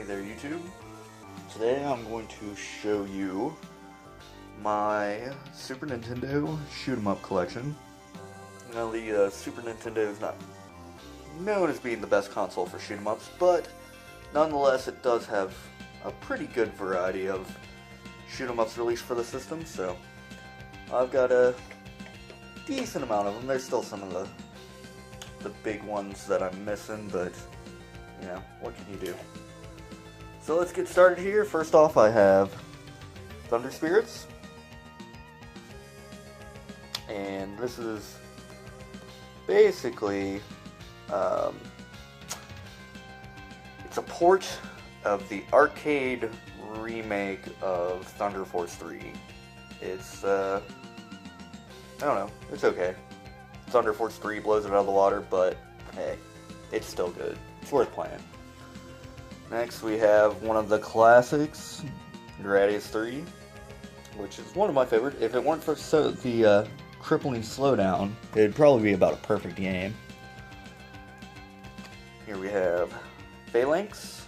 Hey there YouTube. Today I'm going to show you my Super Nintendo shoot 'em up collection. Now the Super Nintendo is not known as being the best console for shoot 'em ups, but nonetheless it does have a pretty good variety of shoot 'em ups released for the system, so I've got a decent amount of them. There's still some of the big ones that I'm missing, but you know, what can you do? So let's get started here. First off, I have Thunder Spirits, and this is basically it's a port of the arcade remake of Thunder Force 3. It's I don't know, it's okay. Thunder Force 3 blows it out of the water, but hey, it's still good. It's worth playing. Next we have one of the classics, Gradius 3, which is one of my favorite. If it weren't for the crippling slowdown, it'd probably be about a perfect game. Here we have Phalanx,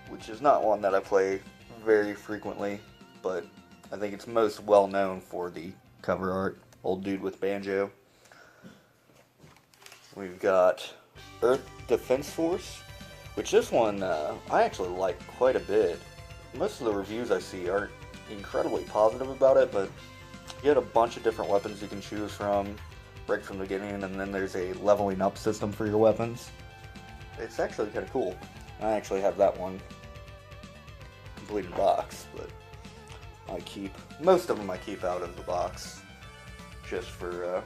which is not one that I play very frequently, but I think it's most well known for the cover art, old dude with banjo. We've got Earth Defense Force, which this one I actually like quite a bit. Most of the reviews I see aren't incredibly positive about it, but you get a bunch of different weapons you can choose from right from the beginning, and then there's a leveling up system for your weapons. It's actually kind of cool. I actually have that one completed box, but most of them I keep out of the box just for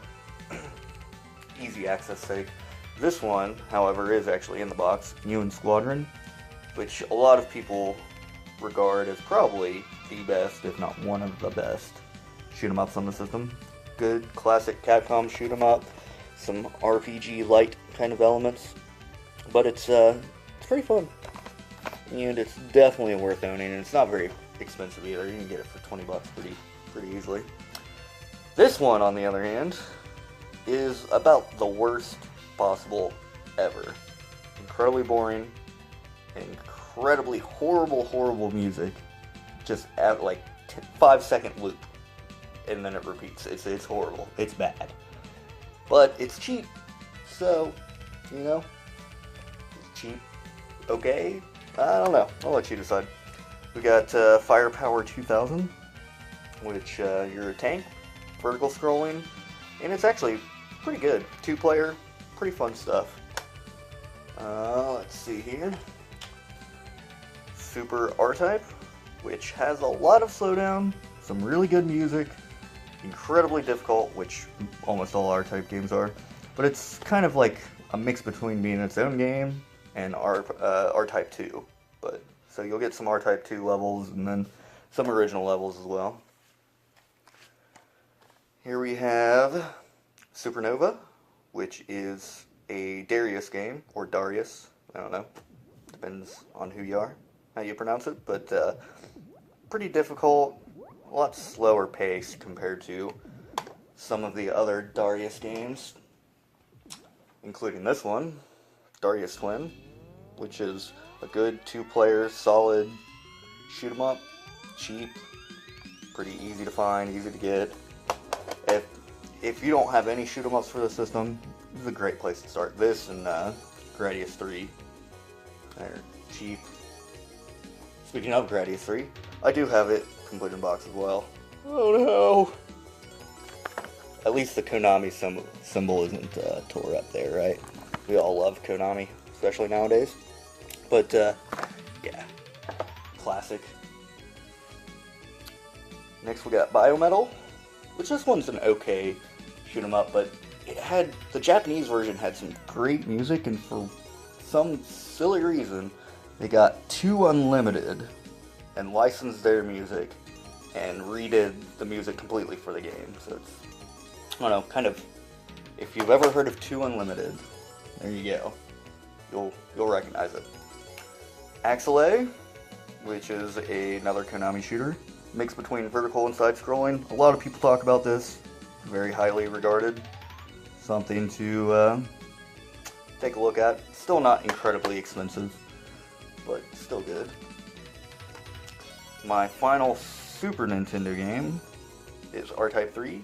easy access sake. This one, however, is actually in the box, Muon Squadron, which a lot of people regard as probably the best, if not one of the best, shoot 'em ups on the system. Good classic Capcom shoot 'em up, some RPG light kind of elements, but it's pretty fun, and it's definitely worth owning, and it's not very expensive either. You can get it for 20 bucks pretty easily. This one, on the other hand, is about the worst possible ever. Incredibly boring, incredibly horrible music, just at like 5-second loop, and then it repeats. It's horrible. It's bad, but it's cheap, so you know, it's cheap. Okay, I don't know. I'll let you decide. We got Firepower 2000, which you're a tank, vertical scrolling, and it's actually pretty good. 2-player, pretty fun stuff. Let's see here. Super R-Type, which has a lot of slowdown, some really good music, incredibly difficult, which almost all R-Type games are, but it's kind of like a mix between being its own game and R-Type 2. But so you'll get some R-Type 2 levels and then some original levels as well. Here we have Supernova, which is a Darius game, or Darius, I don't know, depends on who you are, how you pronounce it, but pretty difficult, a lot slower paced compared to some of the other Darius games, including this one, Darius Twin, which is a good 2-player, solid shoot 'em up, cheap, pretty easy to find, easy to get. If you don't have any shoot 'em ups for the system, this is a great place to start. This and Gradius 3. They're cheap. Speaking of Gradius 3, I do have it complete in box as well. Oh no! At least the Konami symbol isn't tore up there, right? We all love Konami, especially nowadays. But yeah, classic. Next we got Biometal, which this one's an okay shoot 'em up, but the Japanese version had some great music, and for some silly reason they got 2 Unlimited and licensed their music and redid the music completely for the game. So it's, I don't know, kind of, if you've ever heard of 2 Unlimited, there you go. You'll recognize it. Axelay, which is another Konami shooter, mix between vertical and side scrolling. A lot of people talk about this, very highly regarded. Something to take a look at. Still not incredibly expensive, but still good. My final Super Nintendo game is R-Type 3,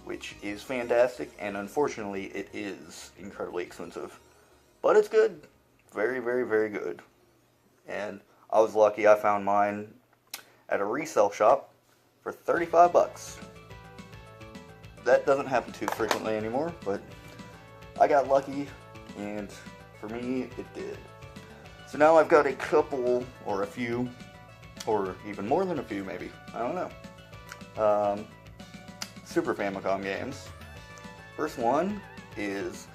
which is fantastic, and unfortunately it is incredibly expensive. But it's good. Very, very, very good. And I was lucky I found mine at a resale shop for 35 bucks. That doesn't happen too frequently anymore, but I got lucky, and for me, it did. So now I've got a couple, or a few, or even more than a few maybe, I don't know, Super Famicom games. First one is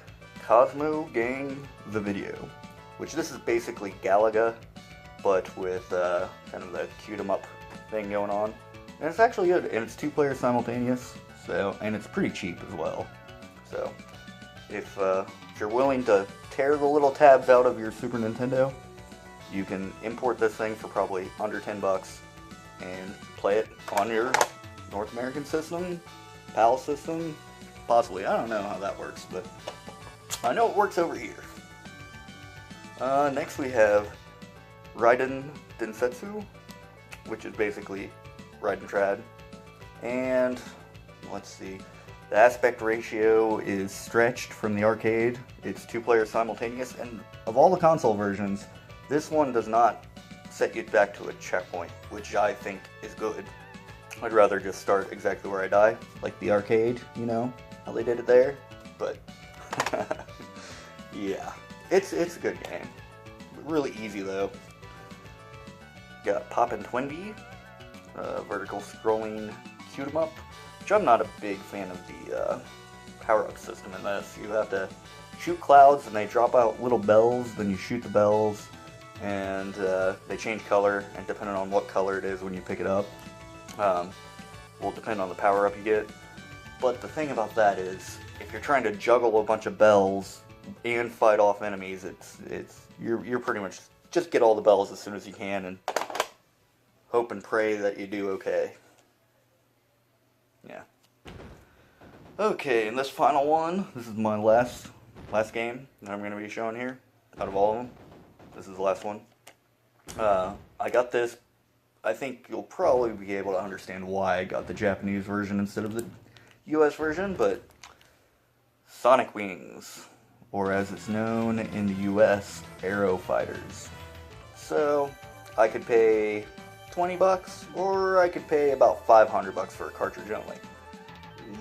Cosmo Gang the Video, which this is basically Galaga, but with kind of the cute 'em up thing going on. And it's actually good, and it's 2 players simultaneous, so, and it's pretty cheap as well. So, if you're willing to tear the little tabs out of your Super Nintendo, you can import this thing for probably under 10 bucks and play it on your North American system, PAL system, possibly. I don't know how that works, but I know it works over here. Next we have Raiden Densetsu, which is basically Raiden Trad. And let's see, the aspect ratio is stretched from the arcade. It's 2 players simultaneous, and of all the console versions, this one does not set you back to a checkpoint, which I think is good. I'd rather just start exactly where I die, like the arcade, you know, how they did it there. But yeah, it's a good game. Really easy though. Got Poppin' Twinbee, vertical scrolling cute 'em up, which I'm not a big fan of the power-up system in this. You have to shoot clouds and they drop out little bells, then you shoot the bells, and they change color, and depending on what color it is when you pick it up, will depend on the power-up you get. But the thing about that is, if you're trying to juggle a bunch of bells and fight off enemies, you're pretty much just get all the bells as soon as you can and hope and pray that you do okay. Yeah. Okay, and this final one, this is my last game that I'm going to be showing here, out of all of them. This is the last one. I got this, I think you'll probably be able to understand why I got the Japanese version instead of the US version, but Sonic Wings, or as it's known in the US, Aero Fighters. So, I could pay 20 bucks, or I could pay about 500 bucks for a cartridge only.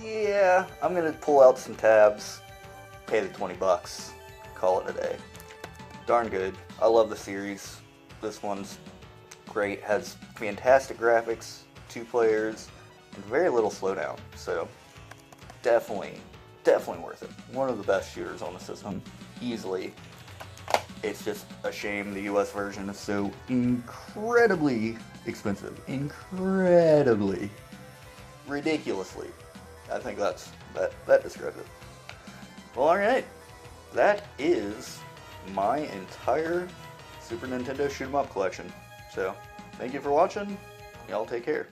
Yeah, I'm gonna pull out some tabs, pay the 20 bucks, call it a day. Darn good. I love the series. This one's great, has fantastic graphics, 2 players, and very little slowdown, so definitely worth it. One of the best shooters on the system, easily. It's just a shame the US version is so incredibly expensive. Incredibly. Ridiculously. I think that describes it. Well, alright. That is my entire Super Nintendo shoot 'em up collection. So, thank you for watching. Y'all take care.